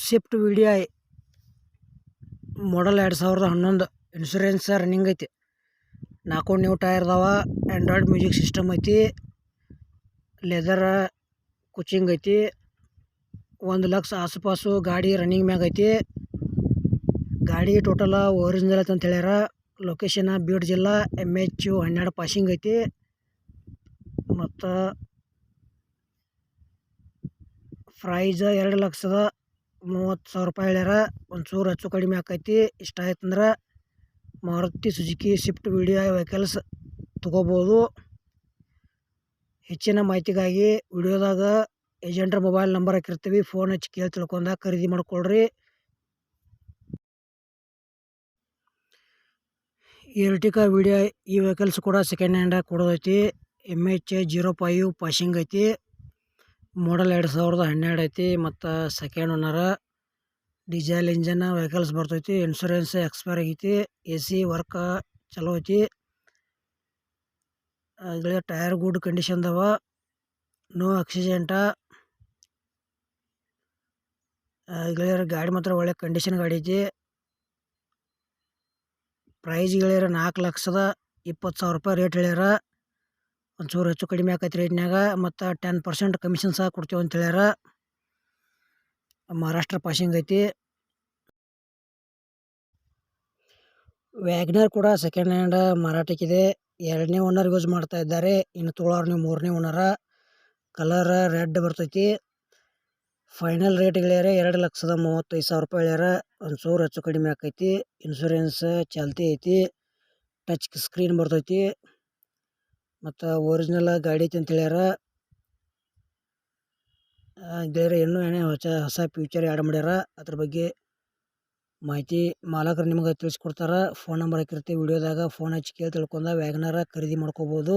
Swift ವಿ.ಡಿ.ಐ ಮಾಡಲ್ 2011 insurance running ಐತಿ. 4 new tyre ಅದಾವ. Android music system ಐತಿ. ಲೆದರ್ ಕುಚಿಂಗ್ ಐತಿ. 1 ಲಕ್ಷ ಆಸುಪಾಸು ಗಾಡಿ ರನ್ನಿಂಗ್ ಮ್ಯಾಗ ಐತಿ. ಗಾಡಿ ಟೋಟಲ್ ಒರಿಜಿನಲ್ ಐತಿ ಅಂತ ಹೇಳ್ಯಾರ. ಲೊಕೇಶನ್ ಬೀಡ್ ಜಿಲ್ಲಾ. MH 12 ಪಾಸಿಂಗ್ ಐತಿ. ಮತ್ತು ಪ್ರೈಸ್ 2,30,000 ರೂಪಾಯಿ ಹೇಳ್ಯಾರ. ಒಂಚೂರು ಹೆಚ್ಚು ಕಡಿಮೆ ಆಕೈತಿ. ಇಷ್ಟ ಆಯ್ತಂದ್ರೆ ಮಾರುತಿ ಸುಜುಕಿ ಸ್ವಿಫ್ಟ್ ವಿ.ಡಿ.ಐ ವೆಹಿಕಲ್ಸ್ ತೊಗೋಬೋದು. ಹೆಚ್ಚಿನ ಮಾಹಿತಿಗಾಗಿ ವಿಡಿಯೋದಾಗ ಏಜೆಂಟ್ರ ಮೊಬೈಲ್ ನಂಬರ್ ಹಾಕಿರ್ತೀವಿ. ಫೋನ್ ಹಚ್ಚಿ ಕೇಳಿ ತಿಳ್ಕೊಂಡ ಖರೀದಿ ಮಾಡ್ಕೊಳ್ರಿ. ಎರ್ಟಿಗಾ ವಿ.ಡಿ.ಐ ಈ ವೆಹಿಕಲ್ಸ್ ಕೂಡ ಸೆಕೆಂಡ್ ಹ್ಯಾಂಡ್ ಕೊಡೋದೈತಿ. MH 05 ಪಾಸಿಂಗ್ ಐತಿ. ಮಾಡಲ್ 2012 ಐತಿ. ಮತ್ತು ಸೆಕೆಂಡ್ ಓನರ. ಡೀಸೆಲ್ ಇಂಜನ್ ವೆಹಿಕಲ್ಸ್ ಬರ್ತೈತಿ. ಇನ್ಶೂರೆನ್ಸ್ ಎಕ್ಸ್ಪೈರ್ ಆಗೈತಿ. AC ವರ್ಕ್ ಚಲೋ ಐತಿ. ಟೈರ್ ಗುಡ್ ಕಂಡೀಷನ್ ಅದಾವ. ನೋ ಆಕ್ಸಿಡೆಂಟ. ಗಾಡಿ ಮಾತ್ರ ಒಳ್ಳೆ ಕಂಡೀಷನ್ ಗಾಡಿ ಐತಿ. ಪ್ರೈಸ್ ಹೇಳ್ಯಾರ 4,20,000 ರೂಪಾಯಿ ರೇಟ್ ಹೇಳ್ಯಾರ. ಒಂಚೂರು ಹೆಚ್ಚು ಕಡಿಮೆ ಆಕೈತಿ ರೇಟ್ನಾಗ. ಮತ್ತು 10% ಕಮಿಷನ್ ಸಹ ಕೊಡ್ತೀವಿ ಅಂತ ಹೇಳ್ಯಾರ. ಮಹಾರಾಷ್ಟ್ರ ಪಾಸಿಂಗ್ ಐತಿ. ವ್ಯಾಗ್ನರ್ ಕೂಡ ಸೆಕೆಂಡ್ ಹ್ಯಾಂಡ್ ಮಾರಾಟಕ್ಕಿದೆ. 2ನೇ ಓನರ್ ಯೂಸ್ ಮಾಡ್ತಾ ಇದ್ದಾರೆ. ಇನ್ನು ತೊಗೊಳೋರು ನೀವು 3ನೇ ಓನರ. ಕಲರ್ ರೆಡ್ ಬರ್ತೈತಿ. ಫೈನಲ್ ರೇಟ್ ಹೇಳ್ಯಾರ 2,35,000 ರೂಪಾಯಿ ಹೇಳ್ಯಾರ. ಒಂಚೂರು ಹೆಚ್ಚು ಕಡಿಮೆ ಆಕೈತಿ. ಇನ್ಶೂರೆನ್ಸ್ ಚಾಲ್ತಿ ಐತಿ. ಟಚ್ ಸ್ಕ್ರೀನ್ ಬರ್ತೈತಿ. ಮತ್ತು ಒರಿಜಿನಲ್ ಗಾಡಿ ಐತಿ ಅಂತ ಹೇಳ್ಯಾರ. ಇನ್ನೂ ಹೊಸ ಫ್ಯೂಚರ್ ಆ್ಯಡ್ ಮಾಡ್ಯಾರ. ಅದ್ರ ಬಗ್ಗೆ ಮಾಹಿತಿ ಮಾಲಕರು ನಿಮ್ಗೆ ತಿಳಿಸ್ಕೊಡ್ತಾರೆ. ಫೋನ್ ನಂಬರ್ ಹಾಕಿರ್ತೀವಿ ವಿಡಿಯೋದಾಗ. ಫೋನ್ ಹಚ್ಚಿ ಕೇಳಿ ತಿಳ್ಕೊಂಡ ವ್ಯಾಗನರ ಖರೀದಿ ಮಾಡ್ಕೋಬೋದು.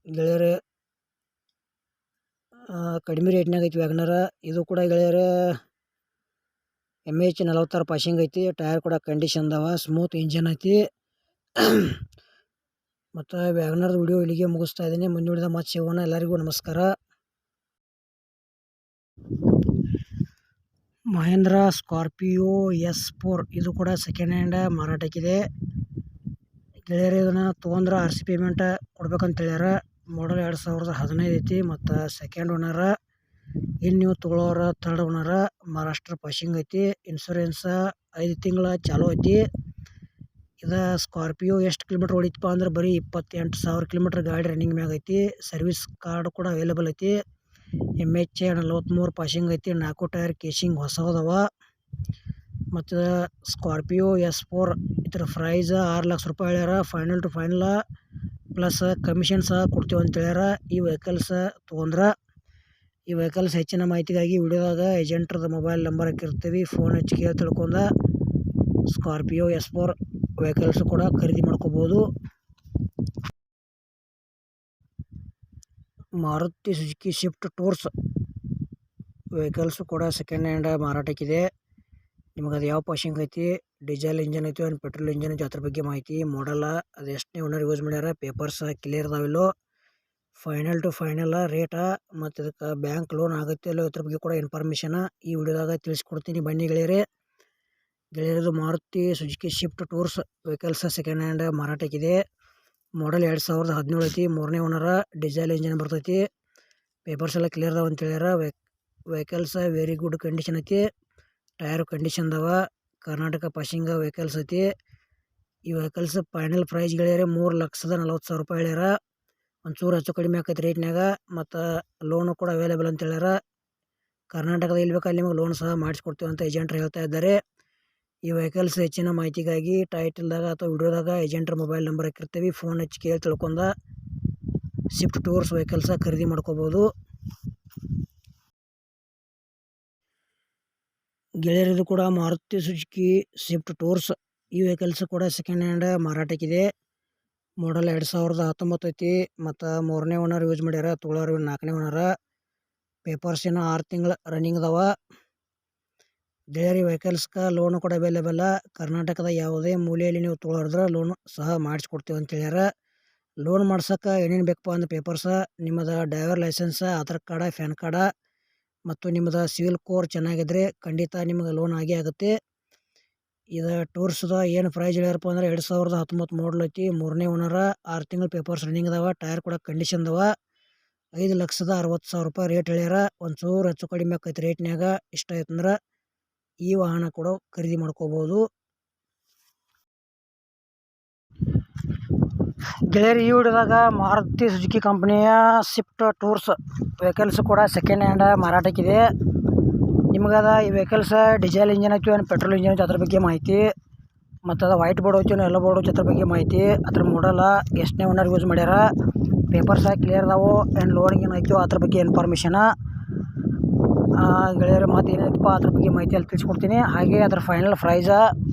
ಗೆಳೆಯರೆ ಕಡಿಮೆ ರೇಟ್ನಾಗ ಐತಿ ವ್ಯಾಗನರ. ಇದು ಕೂಡ ಗೆಳೆಯರೆ MH 46 ಪಾಸಿಂಗ್ ಐತಿ. ಟೈರ್ ಕೂಡ ಕಂಡೀಷನ್ ಅದಾವ. ಸ್ಮೂತ್ ಇಂಜನ್ ಐತಿ. ಮತ್ತು ವ್ಯಾಗನರ್ದ ವಿಡಿಯೋ ಇಲ್ಲಿಗೆ ಮುಗಿಸ್ತಾ ಇದ್ದೀನಿ. ಮುಂದಿನ ವಿಡಿಯೋದಾಗ ಮತ್ತೆ ಸಿಗೋಣ. ಎಲ್ಲರಿಗೂ ನಮಸ್ಕಾರ. ಮಹೇಂದ್ರ ಸ್ಕಾರ್ಪಿಯೋ S4 ಇದು ಕೂಡ ಸೆಕೆಂಡ್ ಹ್ಯಾಂಡ್ ಮಾರಾಟಕ್ಕಿದೆ. ಗೆಳೆಯರು ಇದನ್ನು ತೊಗೊಂಡ್ರೆ RC ಪೇಮೆಂಟ್ ಕೊಡ್ಬೇಕಂತ ಹೇಳ್ಯಾರ. ಮಾಡಲ್ 2015 ಐತಿ. ಮತ್ತು ಸೆಕೆಂಡ್ ಓನರ. ಇನ್ನು ನೀವು ತೊಗೊಳೋರ ಥರ್ಡ್ ಓನರ. ಮಹಾರಾಷ್ಟ್ರ ಪಾಸಿಂಗ್ ಐತಿ. ಇನ್ಶೂರೆನ್ಸ್ 5 ತಿಂಗಳ ಚಾಲೂ ಐತಿ. ಇದು ಸ್ಕಾರ್ಪಿಯೋ ಎಷ್ಟು ಕಿಲೋಮೀಟ್ರ್ ಹೊಡಿತಪ್ಪ ಅಂದ್ರೆ ಬರೀ 28,000 ಕಿಲೋಮೀಟ್ರ್ ಗಾಡಿ ರನ್ನಿಂಗ್ ಮ್ಯಾಗ ಐತಿ. ಸರ್ವಿಸ್ ಕಾರ್ಡ್ ಕೂಡ ಅವೈಲೇಬಲ್ ಐತಿ. MH 43 ಪಾಸಿಂಗ್ ಐತಿ. 4 ಟೈರ್ ಕೇಸಿಂಗ್ ಹೊಸದವ. ಮತ್ತು ಸ್ಕಾರ್ಪಿಯೋ S4 ಇದರ ಪ್ರೈಸ್ 6 ಲಕ್ಷ ರೂಪಾಯಿ ಹೇಳ್ಯಾರ. Final to final plus commission ಸಹ ಕೊಡ್ತೀವಿ ಅಂತ ಹೇಳ್ಯಾರ. ಈ ವೆಹಿಕಲ್ಸ್ ತೊಗೊಂಡ್ರೆ ಈ ವೆಹಿಕಲ್ಸ್ ಹೆಚ್ಚಿನ ಮಾಹಿತಿಗಾಗಿ ವಿಡಿಯೋದಾಗ ಏಜೆಂಟ್ರದ ಮೊಬೈಲ್ ನಂಬರ್ ಹಾಕಿರ್ತೀವಿ. ಫೋನ್ ಹಚ್ಚಿ ಕೇಳಿ ತಿಳ್ಕೊಂಡ ಸ್ಕಾರ್ಪಿಯೋ S4 ವೆಹಿಕಲ್ಸ್ ಕೂಡ ಖರೀದಿ ಮಾಡ್ಕೋಬೋದು. Maruti Suzuki Swift tours vehicles ಕೂಡ ಸೆಕೆಂಡ್ ಹ್ಯಾಂಡ್ ಮಾರಾಟಕ್ಕಿದೆ. ನಿಮಗೆ ಅದು ಯಾವ ಪಾಸಿಂಗ್ ಐತಿ, ಡೀಸೆಲ್ ಇಂಜನ್ ಐತಿ, ಒಂದು ಪೆಟ್ರೋಲ್ ಇಂಜನ್ ಐತಿ, ಅದ್ರ ಬಗ್ಗೆ ಮಾಹಿತಿ, ಮಾಡಲ್ಲ, ಅದು ಎಷ್ಟನೇ ಓನರ್ ಯೂಸ್ ಮಾಡ್ಯಾರ, ಪೇಪರ್ಸ್ ಕ್ಲಿಯರ್ ಅದಾವಿಲ್ಲೋ, ಫೈನಲ್ ಟು ಫೈನಲ್ ರೇಟ, ಮತ್ತು ಇದಕ್ಕೆ ಬ್ಯಾಂಕ್ ಲೋನ್ ಆಗುತ್ತೆ ಇಲ್ಲೋ ಇದ್ರ ಬಗ್ಗೆ ಕೂಡ ಇನ್ಫಾರ್ಮೇಷನ್ ಈ ವಿಡಿಯೋದಾಗ ತಿಳಿಸ್ಕೊಡ್ತೀನಿ. ಬನ್ನಿ ಗೆಳೆಯರೇ. ಗೆಳೆಯರದು Maruti Suzuki Swift tours vehicles second hand ಮಾರಾಟಕ್ಕಿದೆ. ಮಾಡಲ್ 2017 ಐತಿ. 3ನೇ ಓನರ. ಡೀಸೆಲ್ ಇಂಜನ್ ಬರ್ತೈತಿ. ಪೇಪರ್ಸ್ ಎಲ್ಲ ಕ್ಲಿಯರ್ ಅದಾವ ಅಂತ ಹೇಳ್ಯಾರ. ವೆಹಿಕಲ್ಸ್ ವೆರಿ ಗುಡ್ ಕಂಡೀಷನ್ ಐತಿ. ಟೈರ್ ಕಂಡೀಷನ್ ಅದಾವ. ಕರ್ನಾಟಕ ಪಾಸಿಂಗ್ ವೆಹಿಕಲ್ಸ್ ಐತಿ. ಈ ವೆಹಿಕಲ್ಸ್ ಫೈನಲ್ ಪ್ರೈಸ್ ಗೆಳೆಯರೆ 3,40,000 ರೂಪಾಯಿ ಹೇಳ್ಯಾರ. ಒಂಚೂರು ಹೆಚ್ಚು ಕಡಿಮೆ ಆಕೈತಿ ರೇಟ್ನಾಗ. ಮತ್ತು ಲೋನು ಕೂಡ ಅವೈಲೇಬಲ್ ಅಂತ ಹೇಳ್ಯಾರ. ಕರ್ನಾಟಕದ ಇಲ್ಲಿ ಬೇಕಾದ್ರೆ ನಿಮಗೆ ಲೋನ್ ಸಹ ಮಾಡಿಸ್ಕೊಡ್ತೀವಿ ಅಂತ ಏಜೆಂಟ್ರು ಹೇಳ್ತಾ ಇದ್ದಾರೆ. ಈ ವೆಹಿಕಲ್ಸ್ ಹೆಚ್ಚಿನ ಮಾಹಿತಿಗಾಗಿ ಟೈಟಲ್ದಾಗ ಅಥವಾ ವಿಡಿಯೋದಾಗ ಏಜೆಂಟ್ರ ಮೊಬೈಲ್ ನಂಬರ್ ಹಾಕಿರ್ತೀವಿ. ಫೋನ್ ಹಚ್ಚಿ ಕೇಳಿ ತಿಳ್ಕೊಂಡ ಸ್ವಿಫ್ಟ್ ಟೂರ್ಸ್ ವೆಹಿಕಲ್ಸ ಖರೀದಿ ಮಾಡ್ಕೋಬೋದು. ಗೆಳೆಯರಿದು ಕೂಡ ಮಾರುತಿ ಸುಜುಕಿ ಸ್ವಿಫ್ಟ್ ಟೂರ್ಸ್ ಈ ವೆಹಿಕಲ್ಸ್ ಕೂಡ ಸೆಕೆಂಡ್ ಹ್ಯಾಂಡ್ ಮಾರಾಟಕ್ಕಿದೆ. ಮಾಡಲ್ 2019 ಐತಿ. ಮತ್ತು 3ನೇ ಓನರ್ ಯೂಸ್ ಮಾಡ್ಯಾರ. ತೊಗೊಳೋರು 4ನೇ ಓನರ. ಪೇಪರ್ಸ್ ಏನೋ 6 ತಿಂಗಳ ರನ್ನಿಂಗ್ ಅದಾವ. ಗೆಳೆಯರಿ ವೆಹಿಕಲ್ಸ್ಗೆ ಲೋನು ಕೂಡ ಅವೈಲೇಬಲ್. ಕರ್ನಾಟಕದ ಯಾವುದೇ ಮೂಲೆಯಲ್ಲಿ ನೀವು ತೊಗೊಳೋದ್ರ ಲೋನು ಸಹ ಮಾಡಿಸ್ಕೊಡ್ತೀವಿ ಅಂತ ಹೇಳ್ಯಾರ. ಲೋನ್ ಮಾಡ್ಸೋಕೆ ಏನೇನು ಬೇಕಪ್ಪ ಅಂದ್ರೆ ಪೇಪರ್ಸ ನಿಮ್ಮದು driver licence, Aadhaar card, pan card, ಮತ್ತು ನಿಮ್ಮದು ಸಿವಿಲ್ ಸ್ಕೋರ್ ಚೆನ್ನಾಗಿದ್ದರೆ ಖಂಡಿತ ನಿಮಗೆ ಲೋನ್ ಆಗೇ ಆಗುತ್ತೆ. ಇದು ಟೂರ್ಸ್ದ ಏನು ಪ್ರೈಸ್ ಹೇಳ್ಯಾರಪ್ಪ ಅಂದ್ರೆ 2019 ಮಾಡಲ್ ಐತಿ. 3ನೇ ಓನರ, 6 ತಿಂಗಳು ಪೇಪರ್ಸ್ ರನ್ನಿಂಗ್ ಅದಾವ. ಟೈರ್ ಕೂಡ ಕಂಡೀಷನ್ ಅದಾವ. 5,60,000 ರೂಪಾಯಿ ರೇಟ್ ಹೇಳ್ಯಾರ. ಒಂಚೂರು ಹೆಚ್ಚು ಕಡಿಮೆ ಆಕೈತಿ ರೇಟ್ನ್ಯಾಗ. ಇಷ್ಟ ಆಯ್ತಂದ್ರೆ ಈ ವಾಹನ ಕೂಡ ಖರೀದಿ ಮಾಡ್ಕೋಬೋದು. ಗೆಳೆಯರು, ಈ ವಿಡಿಯೋದಾಗ ಮಾರುತಿ ಸುಜುಕಿ ಕಂಪನಿಯ ಸ್ವಿಫ್ಟ್ ಟೂರ್ಸ್ ವೆಹಿಕಲ್ಸ್ ಕೂಡ ಸೆಕೆಂಡ್ ಹ್ಯಾಂಡ್ ಮಾರಾಟಕ್ಕಿದೆ. ನಿಮಗದ ಈ ವೆಹಿಕಲ್ಸ್ ಡೀಸೆಲ್ ಇಂಜಿನ್ ಐತಿ ಏನು ಪೆಟ್ರೋಲ್ ಇಂಜಿನ್ ಐತಿ ಅದ್ರ ಬಗ್ಗೆ ಮಾಹಿತಿ, ಮತ್ತು ಅದು ವೈಟ್ ಬೋರ್ಡ್ ಐತಿ ಎಲ್ಲೋ ಬೋರ್ಡ್ ಐತಿ ಅದ್ರ ಬಗ್ಗೆ ಮಾಹಿತಿ, ಅದ್ರ ಮಾಡಲ್ಲ, ಎಷ್ಟನೇ ಓನರ್ ಯೂಸ್ ಮಾಡ್ಯಾರ, ಪೇಪರ್ಸ್ ಕ್ಲಿಯರ್ ಅದಾವು ಏನು, ಲೋನ್ ಏನೈತೋ ಅದ್ರ ಬಗ್ಗೆ ಇನ್ಫಾರ್ಮೇಷನ್ ಗೆಳೆಯರು ಮತ್ತು ಏನೈತಪ್ಪ ಅದ್ರ ಬಗ್ಗೆ ಮಾಹಿತಿ ಅಲ್ಲಿ ತಿಳಿಸ್ಕೊಡ್ತೀನಿ. ಹಾಗೆ ಅದ್ರ ಫೈನಲ್ ಪ್ರೈಸ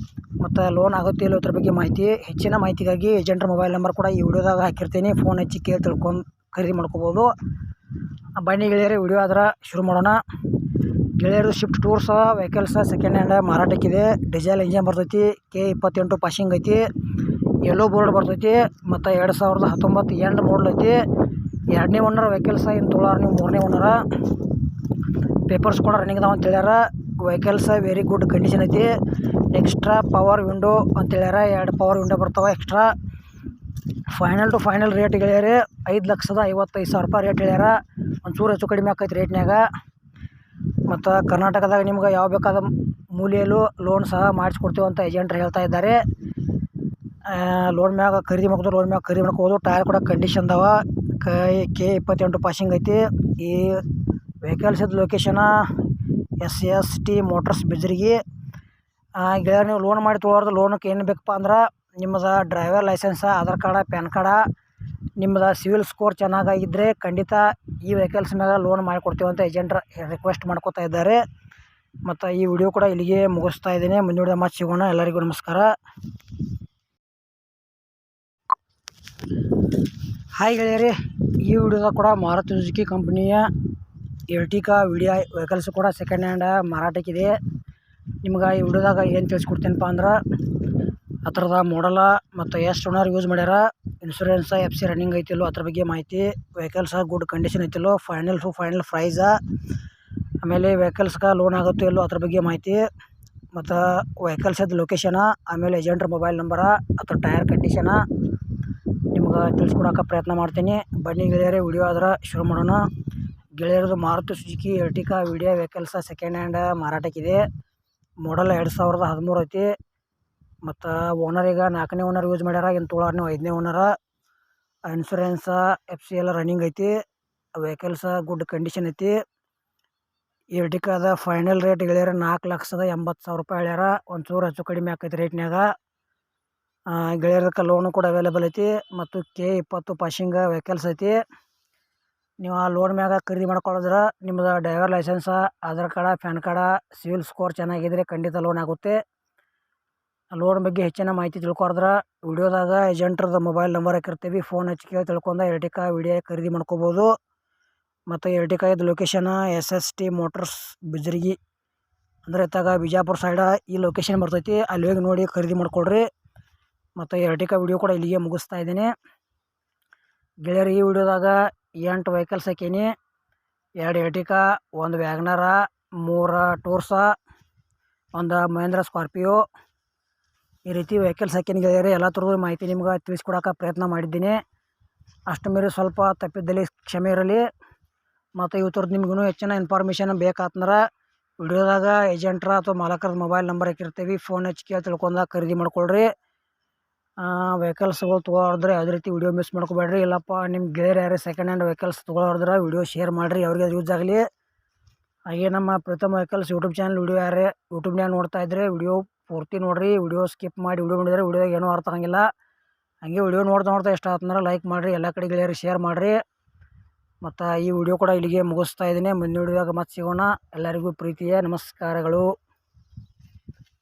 ಮತ್ತು ಲೋನ್ ಆಗುತ್ತೆ ಇಲ್ಲೋ ಅದ್ರ ಬಗ್ಗೆ ಮಾಹಿತಿ. ಹೆಚ್ಚಿನ ಮಾಹಿತಿಗಾಗಿ ಏಜೆಂಟ್ರ ಮೊಬೈಲ್ ನಂಬರ್ ಕೂಡ ಈ ವಿಡಿಯೋದಾಗ ಹಾಕಿರ್ತೀನಿ. ಫೋನ್ ಹಚ್ಚಿ ಕೇಳಿ ತಿಳ್ಕೊಂಡು ಖರೀದಿ ಮಾಡ್ಕೋಬೋದು. ಬನ್ನಿ ಗೆಳೆಯರು, ವಿಡಿಯೋ ಆದ್ರೆ ಶುರು ಮಾಡೋಣ. ಗೆಳೆಯರು, Swift tours vehicles second hand ಮಾರಾಟಕ್ಕಿದೆ. ಡೀಸೆಲ್ ಇಂಜಿನ್ ಬರ್ತೈತಿ. K28 ಪಾಸಿಂಗ್ ಐತಿ. ಯೆಲ್ಲೋ ಬೋರ್ಡ್ ಬರ್ತೈತಿ. ಮತ್ತು 2019 ಎಂಡ್ ಮಾಡಲ್ ಐತಿ. 2ನೇ ಓನರ್ ವೆಹಿಕಲ್ಸ್ ಇನ್ನು ತೊಗೊಳಾರ ನೀವು 3ನೇ ಓನರ. ಪೇಪರ್ಸ್ ಕೂಡ ರನ್ನಿಂಗ್ ಅದಾವ ಅಂತ ಹೇಳ್ಯಾರ. ವೆಹಿಕಲ್ಸ್ ವೆರಿ ಗುಡ್ ಕಂಡೀಷನ್ ಐತಿ. ಎಕ್ಸ್ಟ್ರಾ ಪವರ್ ವಿಂಡೋ ಅಂತ ಹೇಳ್ಯಾರ. 2 ಪವರ್ ವಿಂಡೋ ಬರ್ತಾವೆ extra. Final to final rate ಗೆಳೆಯರಿ 5,55,000 ರೂಪಾಯಿ ರೇಟ್ ಹೇಳ್ಯಾರ. ಒಂಚೂರು ಹೆಚ್ಚು ಕಡಿಮೆ ಆಕೈತಿ ರೇಟ್ನ್ಯಾಗ. ಮತ್ತು ಕರ್ನಾಟಕದಾಗ ನಿಮ್ಗೆ ಯಾವ ಬೇಕಾದ ಮೂಲೆಯಲ್ಲೂ ಲೋನ್ ಸಹ ಮಾಡಿಸ್ಕೊಡ್ತೀವಿ ಅಂತ ಏಜೆಂಟ್ರು ಹೇಳ್ತಾ ಇದ್ದಾರೆ. ಲೋನ್ ಮ್ಯಾಗ ಖರೀದಿ ಮಾಡ್ಬೋದು, ಲೋನ್ ಮ್ಯಾಗ ಖರೀದಿ ಮಾಡ್ಕೋಬೋದು. ಟೈರ್ ಕೂಡ ಕಂಡೀಷನ್ ಅದಾವ. K28 ಪಾಸಿಂಗ್ ಐತಿ. ಈ ವೆಹಿಕಲ್ಸ್ ಲೊಕೇಶನ SST ಮೋಟರ್ಸ್ ಬಿಜ್ರಿಗೆ. ಗೆಳೆಯರು, ನೀವು ಲೋನ್ ಮಾಡಿ ತೊಗೊಳೋದು ಲೋನಕ್ಕೆ ಏನು ಬೇಕಪ್ಪ ಅಂದ್ರೆ ನಿಮ್ಮದು driver licence, Aadhaar card, pan card, ನಿಮ್ಮದು ಸಿವಿಲ್ ಸ್ಕೋರ್ ಚೆನ್ನಾಗಿದ್ದರೆ ಖಂಡಿತ ಈ ವೆಹಿಕಲ್ಸ್ ಮ್ಯಾಗ ಲೋನ್ ಮಾಡಿಕೊಡ್ತೀವಿ ಅಂತ ಏಜೆಂಟ್ರು ರಿಕ್ವೆಸ್ಟ್ ಮಾಡ್ಕೋತಾ ಇದ್ದಾರೆ. ಮತ್ತು ಈ ವಿಡಿಯೋ ಕೂಡ ಇಲ್ಲಿಗೆ ಮುಗಿಸ್ತಾ ಇದ್ದೀನಿ. ಮುಂದಿನ ವಿಡಿಯೋ ಮತ್ತೆ ಸಿಗೋಣ. ಎಲ್ಲರಿಗೂ ನಮಸ್ಕಾರ. ಹಾಯ್ ಗೆಳೆಯರಿ, ಈ ವಿಡಿಯೋದಾಗ ಕೂಡ ಮಾರುತಿ ಸುಜುಕಿ ಕಂಪನಿಯ ಎರ್ಟಿಗಾ ವೆಹಿಕಲ್ಸ್ ಕೂಡ ಸೆಕೆಂಡ್ ಹ್ಯಾಂಡ್ ಮಾರಾಟಕ್ಕಿದೆ. ನಿಮ್ಗೆ ಈ ವಿಡಿಯೋದಾಗ ಏನು ತಿಳಿಸ್ಕೊಡ್ತೀನಪ್ಪ ಅಂದ್ರೆ ಅದರದ ಮಾಡಲ ಮತ್ತು ಎಷ್ಟು ಓನರ್ ಯೂಸ್ ಮಾಡ್ಯಾರ, ಇನ್ಶೂರೆನ್ಸ್ FC ರನ್ನಿಂಗ್ ಐತಿಲ್ಲೋ ಅದ್ರ ಬಗ್ಗೆ ಮಾಹಿತಿ, ವೆಹಿಕಲ್ಸ್ ಗುಡ್ ಕಂಡೀಷನ್ ಐತಿಲ್ಲೋ, ಫೈನಲ್ ಟು ಫೈನಲ್ ಪ್ರೈಸ, ಆಮೇಲೆ ವೆಹಿಕಲ್ಸ್ಗೆ ಲೋನ್ ಆಗುತ್ತೋ ಇಲ್ಲೋ ಅದ್ರ ಬಗ್ಗೆ ಮಾಹಿತಿ, ಮತ್ತು ವೆಹಿಕಲ್ಸದ ಲೊಕೇಶನ, ಆಮೇಲೆ ಏಜೆಂಟ್ರ ಮೊಬೈಲ್ ನಂಬರ, ಅಥವಾ ಟೈರ್ ಕಂಡೀಷನ ನಿಮ್ಗೆ ತಿಳಿಸ್ಕೊಡೋಕೆ ಪ್ರಯತ್ನ ಮಾಡ್ತೀನಿ. ಬನ್ನಿ ಗೆಳೆಯರೇ, ವಿಡಿಯೋ ಆದ್ರೆ ಶುರು ಮಾಡೋಣ. ಗೆಳೆಯರದು Maruti Suzuki Ertiga vehicles second hand ಮಾರಾಟಕ್ಕಿದೆ. ಮಾಡಲ್ 2013 ಐತಿ. ಮತ್ತು ಓನರ್ ಈಗ 4ನೇ ಓನರ್ ಯೂಸ್ ಮಾಡ್ಯಾರ. ಇನ್ನು ತೊಗೊಳಾರ ನೀವು 5ನೇ ಓನರ. ಇನ್ಶೂರೆನ್ಸ FC ಎಲ್ಲ ರನ್ನಿಂಗ್ ಐತಿ. ವೆಹಿಕಲ್ಸ ಗುಡ್ ಕಂಡೀಷನ್ ಐತಿ. ಎರ್ಟಿಗಾದ ಫೈನಲ್ ರೇಟ್ ಗೆಳೆಯರ 4,80,000 ರೂಪಾಯಿ ಹೇಳ್ಯಾರ. ಒಂಚೂರು ಹೆಚ್ಚು ಕಡಿಮೆ ಆಕೈತಿ ರೇಟ್ನ್ಯಾಗ. ಗೆಳೆಯರಕ್ಕೆ ಲೋನು ಕೂಡ ಅವೈಲೇಬಲ್ ಐತಿ. ಮತ್ತು K20 ಪಾಸಿಂಗ್ ವೆಹಿಕಲ್ಸ್ ಐತಿ. ನೀವು ಆ ಲೋನ್ ಮ್ಯಾಗ ಖರೀದಿ ಮಾಡ್ಕೊಳ್ಳೋದ್ರೆ ನಿಮ್ಮದು driver licence, Aadhaar card, pan card, civil score ಚೆನ್ನಾಗಿದ್ರೆ ಖಂಡಿತ ಲೋನ್ ಆಗುತ್ತೆ. ಲೋನ್ ಬಗ್ಗೆ ಹೆಚ್ಚಿನ ಮಾಹಿತಿ ತಿಳ್ಕೊದ್ರೆ ವಿಡಿಯೋದಾಗ ಏಜೆಂಟ್ರದ್ದು ಮೊಬೈಲ್ ನಂಬರ್ ಹಾಕಿರ್ತೀವಿ. ಫೋನ್ ಹಚ್ಚಿ ಕೇಳಿ ತಿಳ್ಕೊಂಡು ಎರ್ಟಿಗಾ ಖರೀದಿ ಮಾಡ್ಕೋಬೋದು. ಮತ್ತು ಎರ್ಟಿಗಾ ಇದು ಲೊಕೇಶನ SST ಮೋಟರ್ಸ್ ಬಿಜ್ರಿಗೆ, ಅಂದರೆ ಇತ್ತಾಗ ಬಿಜಾಪುರ ಸೈಡ ಈ ಲೊಕೇಶನ್ ಬರ್ತೈತಿ. ಅಲ್ಲಿ ಹೋಗಿ ನೋಡಿ ಖರೀದಿ ಮಾಡ್ಕೊಳ್ರಿ. ಮತ್ತು ಎರ್ಟಿಗಾ ವಿಡಿಯೋ ಕೂಡ ಇಲ್ಲಿಗೆ ಮುಗಿಸ್ತಾ ಇದ್ದೀನಿ. ಗೆಳೆಯರು, ಈ ವಿಡಿಯೋದಾಗ 8 ವೆಹಿಕಲ್ಸ್ ಹಾಕೀನಿ. 2 ಎರ್ಟಿಗಾ, 1 ವ್ಯಾಗನರ, 3 ಟೂರ್ಸ, 1 ಮಹೇಂದ್ರ ಸ್ಕಾರ್ಪಿಯೋ, ಈ ರೀತಿ ವೆಹಿಕಲ್ಸ್ ಹಾಕೀನಿ ಗೆಳೆಯರು. ಎಲ್ಲ ಥರದ ಮಾಹಿತಿ ನಿಮ್ಗೆ ತಿಳಿಸ್ಕೊಡೋಕೆ ಪ್ರಯತ್ನ ಮಾಡಿದ್ದೀನಿ. ಅಷ್ಟು ಮೀರಿ ಸ್ವಲ್ಪ ತಪ್ಪಿದ್ದಲ್ಲಿ ಕ್ಷಮೆ ಇರಲಿ. ಮತ್ತು ಈ ಥರದ್ದು ನಿಮ್ಗೂ ಹೆಚ್ಚಿನ ಇನ್ಫಾರ್ಮೇಷನ್ ಬೇಕಾತಂದ್ರೆ ವಿಡಿಯೋದಾಗ ಏಜೆಂಟ್ರ ಅಥವಾ ಮಾಲಕರ ಮೊಬೈಲ್ ನಂಬರ್ ಹಾಕಿರ್ತೀವಿ. ಫೋನ್ ಹಚ್ಚಿ ಕೇಳಿ ತಿಳ್ಕೊಂಡಾಗ ಖರೀದಿ ಮಾಡ್ಕೊಳ್ರಿ. ವೆಹಿಕಲ್ಸ್ಗಳು ತೊಗೊಳೋದ್ರೆ ಯಾವುದೇ ರೀತಿ ವಿಡಿಯೋ ಮಿಸ್ ಮಾಡ್ಕೋಬೇಡ್ರಿ. ಇಲ್ಲಪ್ಪ ನಿಮ್ಮ ಗೆಳೆಯರು ಯಾರು ಸೆಕೆಂಡ್ ಹ್ಯಾಂಡ್ ವೆಹಿಕಲ್ಸ್ ತೊಗೊಳೋದ್ರೆ ವಿಡಿಯೋ ಶೇರ್ ಮಾಡಿರಿ, ಅವ್ರಿಗೆ ಯೂಸ್ ಆಗಲಿ. ಹಾಗೆ ನಮ್ಮ ಪ್ರಥಮ ವೆಹಿಕಲ್ಸ್ ಯೂಟ್ಯೂಬ್ ಚಾನಲ್ ವಿಡಿಯೋ ಯಾರೇ ಯೂಟ್ಯೂಬ್ನ್ಯಾಗ ನೋಡ್ತಾ ಇದ್ದರೆ ವಿಡಿಯೋ ಪೂರ್ತಿ ನೋಡಿರಿ. ವಿಡಿಯೋ ಸ್ಕಿಪ್ ಮಾಡಿ ವಿಡಿಯೋ ನೋಡಿದರೆ ವಿಡಿಯೋದಾಗ ಏನೂ ಅರ್ಥ ಆಗಂಗಿಲ್ಲ. ಹಾಗೆ ವಿಡಿಯೋ ನೋಡ್ತಾ ಇಷ್ಟ ಆತಂದ್ರೆ ಲೈಕ್ ಮಾಡಿರಿ, ಎಲ್ಲ ಕಡೆ ಗೆಳೆಯರಿಗೆ ಶೇರ್ ಮಾಡಿರಿ. ಮತ್ತು ಈ ವಿಡಿಯೋ ಕೂಡ ಇಲ್ಲಿಗೆ ಮುಗಿಸ್ತಾ ಇದ್ದೀನಿ. ಮುಂದಿನ ವಿಡಿಯೋದಾಗ ಮತ್ತೆ ಸಿಗೋಣ. ಎಲ್ಲರಿಗೂ ಪ್ರೀತಿಯ ನಮಸ್ಕಾರಗಳು.